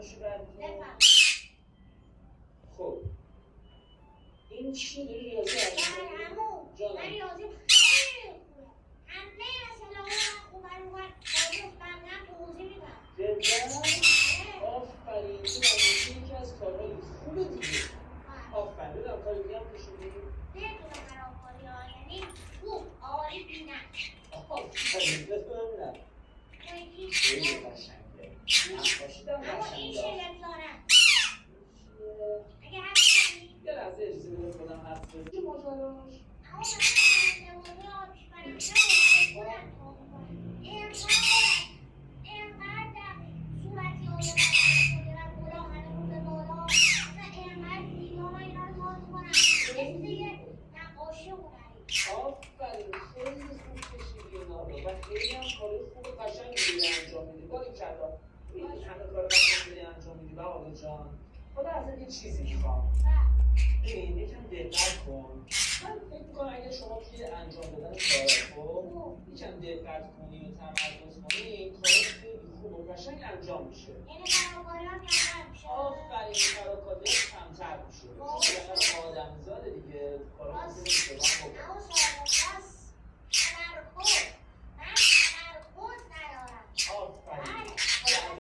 باشه براتون؟ خب این چی داری ریاضی جانم من ریاضی خیلی خوبه. همه مسئله ها خوبه رو باید بردم توضیح میدم. جدا؟ آفرین این آموزی یکی از کارهای خوبه دیگه. آفرین بدم کاری دیگه هم کشیدی؟ نمیتونم خرابکاری ها یعنی خوب عالی بینش. آفرین بفهمونم خیلی قشنگه نقاشیدم اما این قشنگه نمیذارم. اگه یه لحظه اجازه بده خودم حرف بزنم. چه ماجراش؟ اما مثلا نمونه آتیش برنده خودم تو میکنم. اینقدر در صورتی ها شده و بالا همه روز بالا مثلا اینقدر زیبا و اینا رو باز کنم مثل یه نقاشی هنری. آفرین خیلی خوب کشیدی اینا رو و خیلی هم کار خوب و قشنگ داری انجام میدی. باریکلا این همه کار قشنگ داری انجام میدی بهار جان. خدا ازت یه چیزی میخوام. ببین یکم دقت کن. من فکر میکنم اگه شما توی انجام دادن کارا یکم دقت کنی و تمرکز کنی کارا خیلی خوب و قشنگ انجام میشه. یعنی خرابکاری ها کمتر میشه. آفرین خرابکاری ها کمتر میشه. چون بالاخره آدمیزاده دیگه کار